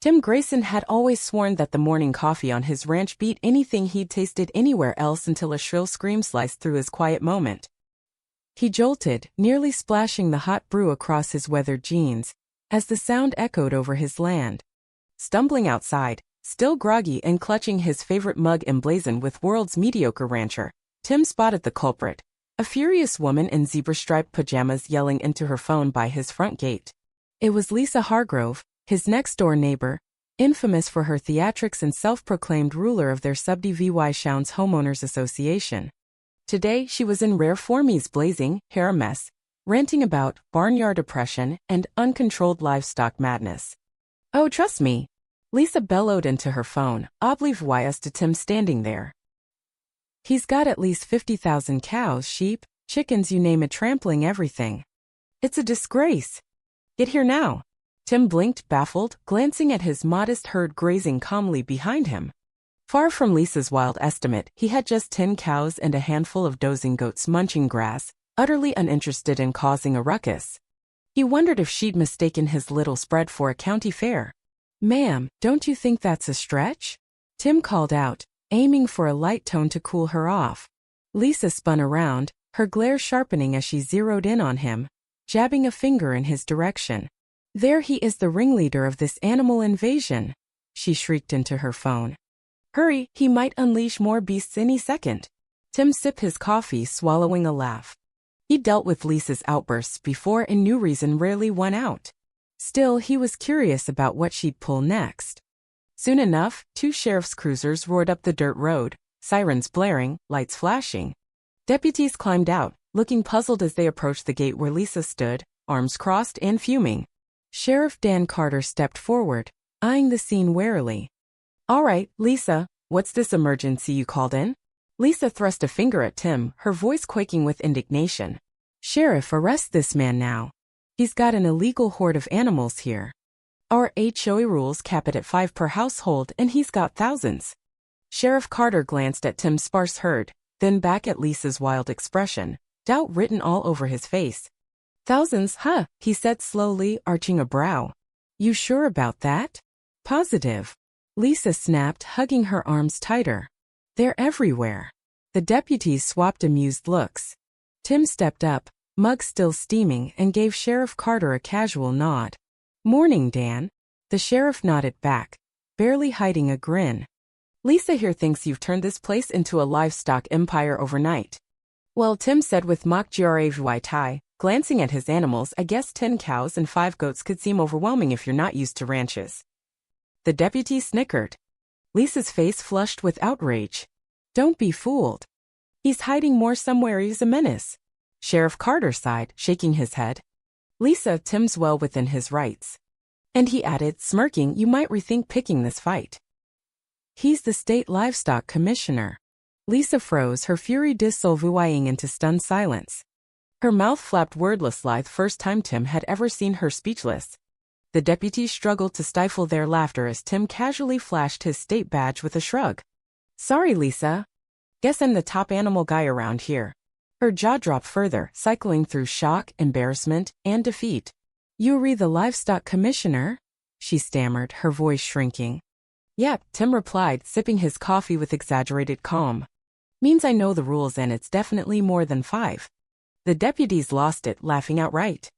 Tim Grayson had always sworn that the morning coffee on his ranch beat anything he'd tasted anywhere else until a shrill scream sliced through his quiet moment. He jolted, nearly splashing the hot brew across his weathered jeans, as the sound echoed over his land. Stumbling outside, still groggy and clutching his favorite mug emblazoned with "World's Mediocre Rancher," Tim spotted the culprit, a furious woman in zebra-striped pajamas yelling into her phone by his front gate. It was Lisa Hargrove, his next-door neighbor, infamous for her theatrics and self-proclaimed ruler of their subdivision Showns Homeowners Association. Today she was in rare formies, blazing, hair a mess, ranting about barnyard oppression and uncontrolled livestock madness. "Oh, trust me," Lisa bellowed into her phone, oblivious to Tim standing there. "He's got at least 50,000 cows, sheep, chickens, you name it, trampling everything. It's a disgrace. Get here now." Tim blinked, baffled, glancing at his modest herd grazing calmly behind him. Far from Lisa's wild estimate, he had just 10 cows and a handful of dozing goats munching grass, utterly uninterested in causing a ruckus. He wondered if she'd mistaken his little spread for a county fair. "Ma'am, don't you think that's a stretch?" Tim called out, aiming for a light tone to cool her off. Lisa spun around, her glare sharpening as she zeroed in on him, jabbing a finger in his direction. "There he is, the ringleader of this animal invasion," she shrieked into her phone. "Hurry, he might unleash more beasts any second." Tim sipped his coffee, swallowing a laugh. He dealt with Lisa's outbursts before and knew reason rarely won out. Still, he was curious about what she'd pull next. Soon enough, 2 sheriff's cruisers roared up the dirt road, sirens blaring, lights flashing. Deputies climbed out, looking puzzled as they approached the gate where Lisa stood, arms crossed and fuming. Sheriff Dan Carter stepped forward, eyeing the scene warily. "All right, Lisa, what's this emergency you called in?" Lisa thrust a finger at Tim, her voice quaking with indignation. "Sheriff, arrest this man now. He's got an illegal horde of animals here. Our HOA rules cap it at 5 per household and he's got thousands." Sheriff Carter glanced at Tim's sparse herd, then back at Lisa's wild expression, doubt written all over his face. "Thousands, huh?" he said slowly, arching a brow. "You sure about that?" "Positive." Lisa snapped, hugging her arms tighter. "They're everywhere." The deputies swapped amused looks. Tim stepped up, mug still steaming, and gave Sheriff Carter a casual nod. "Morning, Dan." The sheriff nodded back, barely hiding a grin. "Lisa here thinks you've turned this place into a livestock empire overnight." "Well," Tim said with mock gravitas, glancing at his animals, "I guess 10 cows and 5 goats could seem overwhelming if you're not used to ranches." The deputy snickered. Lisa's face flushed with outrage. "Don't be fooled. He's hiding more somewhere. He's a menace." Sheriff Carter sighed, shaking his head. "Lisa, Tim's well within his rights." And he added, smirking, "You might rethink picking this fight. He's the state livestock commissioner." Lisa froze, her fury dissolving into stunned silence. Her mouth flapped wordlessly, the first time Tim had ever seen her speechless. The deputies struggled to stifle their laughter as Tim casually flashed his state badge with a shrug. "Sorry, Lisa. Guess I'm the top animal guy around here." Her jaw dropped further, cycling through shock, embarrassment, and defeat. "You the livestock commissioner?" she stammered, her voice shrinking. "Yep," Tim replied, sipping his coffee with exaggerated calm. "Means I know the rules and it's definitely more than 5. The deputies lost it, laughing outright.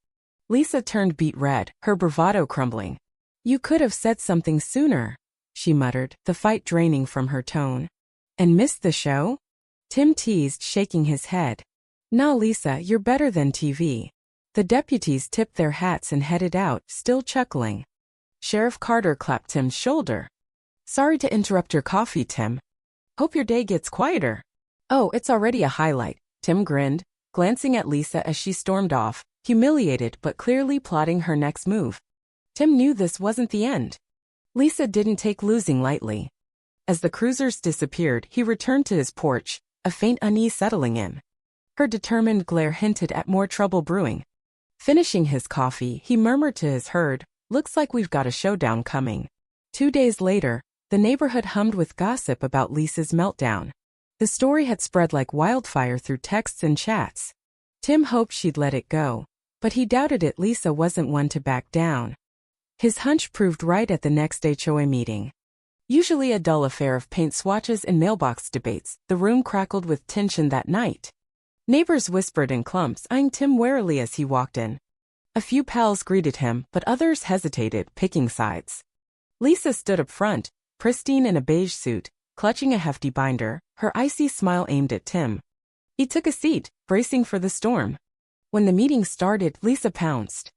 Lisa turned beet red, her bravado crumbling. "You could have said something sooner," she muttered, the fight draining from her tone. "And missed the show?" Tim teased, shaking his head. "Nah, Lisa, you're better than TV." The deputies tipped their hats and headed out, still chuckling. Sheriff Carter clapped Tim's shoulder. "Sorry to interrupt your coffee, Tim. Hope your day gets quieter." "Oh, it's already a highlight," Tim grinned, glancing at Lisa as she stormed off, humiliated but clearly plotting her next move. Tim knew this wasn't the end. Lisa didn't take losing lightly. As the cruisers disappeared, he returned to his porch, a faint unease settling in. Her determined glare hinted at more trouble brewing. Finishing his coffee, he murmured to his herd, "Looks like we've got a showdown coming." 2 days later, the neighborhood hummed with gossip about Lisa's meltdown. The story had spread like wildfire through texts and chats. Tim hoped she'd let it go, but he doubted it. Lisa wasn't one to back down. His hunch proved right at the next HOA meeting. Usually a dull affair of paint swatches and mailbox debates, the room crackled with tension that night. Neighbors whispered in clumps, eyeing Tim warily as he walked in. A few pals greeted him, but others hesitated, picking sides. Lisa stood up front, pristine in a beige suit, clutching a hefty binder, her icy smile aimed at Tim. He took a seat, bracing for the storm. When the meeting started, Lisa pounced.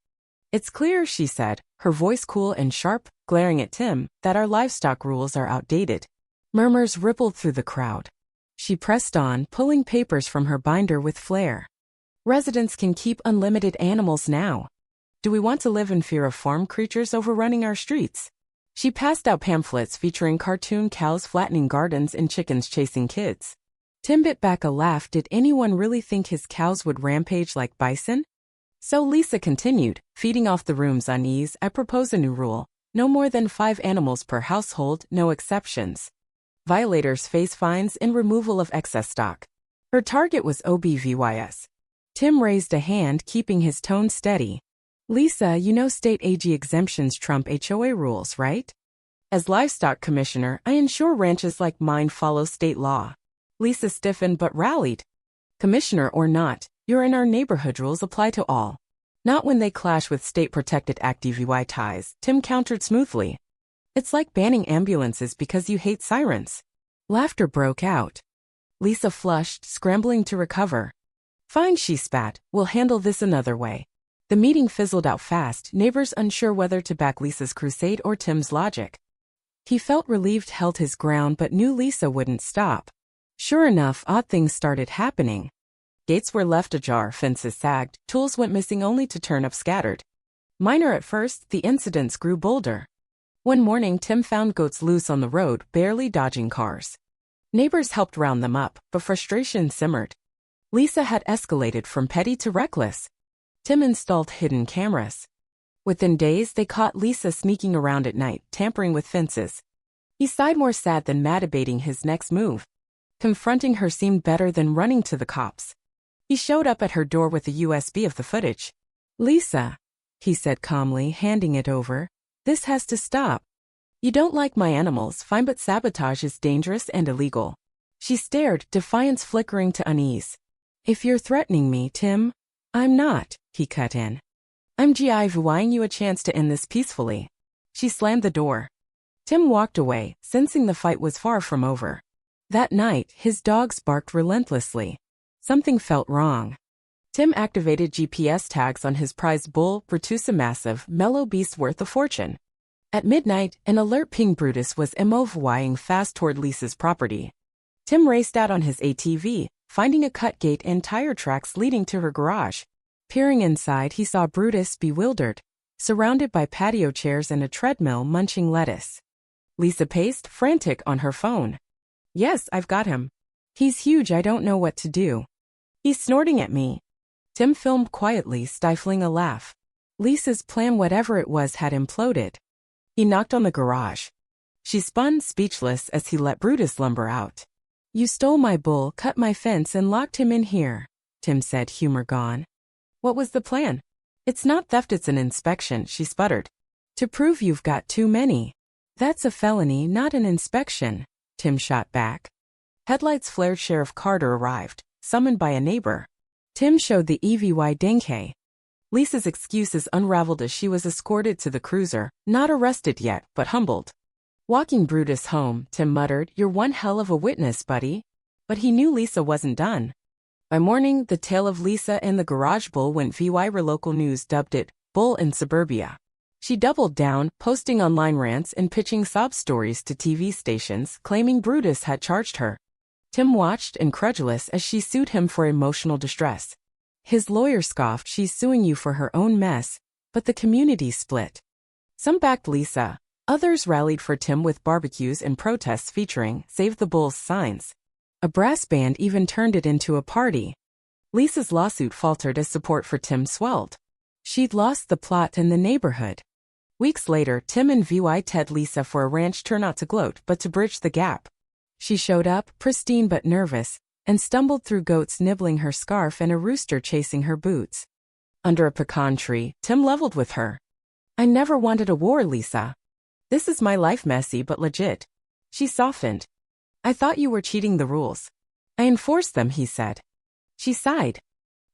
"It's clear," she said, her voice cool and sharp, glaring at Tim, "that our livestock rules are outdated." Murmurs rippled through the crowd. She pressed on, pulling papers from her binder with flair. "Residents can keep unlimited animals now. Do we want to live in fear of farm creatures overrunning our streets?" She passed out pamphlets featuring cartoon cows flattening gardens and chickens chasing kids. Tim bit back a laugh. Did anyone really think his cows would rampage like bison? So Lisa continued, feeding off the room's unease. "I propose a new rule. No more than 5 animals per household, no exceptions. Violators face fines and removal of excess stock." Her target was OBVYS. Tim raised a hand, keeping his tone steady. "Lisa, you know state AG exemptions trump HOA rules, right? As livestock commissioner, I ensure ranches like mine follow state law." Lisa stiffened but rallied. "Commissioner or not, you're in our neighborhood. Rules apply to all. Not when they clash with state-protected ACTVY ties," Tim countered smoothly. "It's like banning ambulances because you hate sirens." Laughter broke out. Lisa flushed, scrambling to recover. "Fine," she spat, "we'll handle this another way." The meeting fizzled out fast, neighbors unsure whether to back Lisa's crusade or Tim's logic. He felt relieved, held his ground, but knew Lisa wouldn't stop. Sure enough, odd things started happening. Gates were left ajar, fences sagged, tools went missing only to turn up scattered. Minor at first, the incidents grew bolder. One morning, Tim found goats loose on the road, barely dodging cars. Neighbors helped round them up, but frustration simmered. Lisa had escalated from petty to reckless. Tim installed hidden cameras. Within days, they caught Lisa sneaking around at night, tampering with fences. He sighed, more sad than mad, debating his next move. Confronting her seemed better than running to the cops. He showed up at her door with a USB of the footage. "Lisa," he said calmly, handing it over, "this has to stop. You don't like my animals, fine, but sabotage is dangerous and illegal." She stared, defiance flickering to unease. "If you're threatening me, Tim..." "I'm not," he cut in. "I'm giving you a chance to end this peacefully." She slammed the door. Tim walked away, sensing the fight was far from over. That night, his dogs barked relentlessly. Something felt wrong. Tim activated GPS tags on his prized bull, Brutus, a massive, mellow beast worth a fortune. At midnight, an alert ping. Brutus was moving fast toward Lisa's property. Tim raced out on his ATV, finding a cut gate and tire tracks leading to her garage. Peering inside, he saw Brutus, bewildered, surrounded by patio chairs and a treadmill, munching lettuce. Lisa paced, frantic, on her phone. "Yes, I've got him. He's huge, I don't know what to do. He's snorting at me." Tim filmed quietly, stifling a laugh. Lisa's plan, whatever it was, had imploded. He knocked on the garage. She spun, speechless, as he let Brutus lumber out. "You stole my bull, cut my fence, and locked him in here," Tim said, humor gone. "What was the plan?" "It's not theft, it's an inspection," she sputtered. "To prove you've got too many." "That's a felony, not an inspection," Tim shot back. Headlights flared. Sheriff Carter arrived, summoned by a neighbor. Tim showed the EVY dengue. Lisa's excuses unraveled as she was escorted to the cruiser, not arrested yet, but humbled. Walking Brutus home, Tim muttered, "You're one hell of a witness, buddy." But he knew Lisa wasn't done. By morning, the tale of Lisa and the garage bull went viral. Local news dubbed it Bull in Suburbia. She doubled down, posting online rants and pitching sob stories to TV stations, claiming Brutus had charged her. Tim watched, incredulous, as she sued him for emotional distress. His lawyer scoffed, "She's suing you for her own mess," but the community split. Some backed Lisa. Others rallied for Tim with barbecues and protests featuring "Save the Bulls" signs. A brass band even turned it into a party. Lisa's lawsuit faltered as support for Tim swelled. She'd lost the plot in the neighborhood. Weeks later, Tim invited Lisa for a ranch tour, not to gloat, but to bridge the gap. She showed up, pristine but nervous, and stumbled through goats nibbling her scarf and a rooster chasing her boots. Under a pecan tree, Tim leveled with her. I never wanted a war, Lisa. This is my life, messy but legit. She softened. I thought you were cheating the rules. I enforced them, he said. She sighed.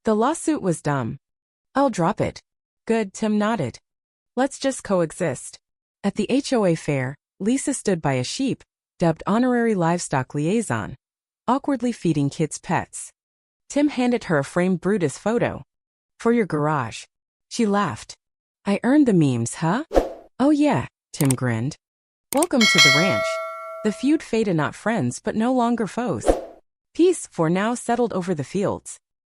The lawsuit was dumb. I'll drop it. Good, Tim nodded. Let's just coexist. At the HOA fair, Lisa stood by a sheep, dubbed honorary livestock liaison, awkwardly feeding kids' pets. Tim handed her a framed Brutus photo. For your garage. She laughed. I earned the memes, huh? Oh yeah, Tim grinned. Welcome to the ranch. The feud faded, not friends but no longer foes. Peace, for now, settled over the fields.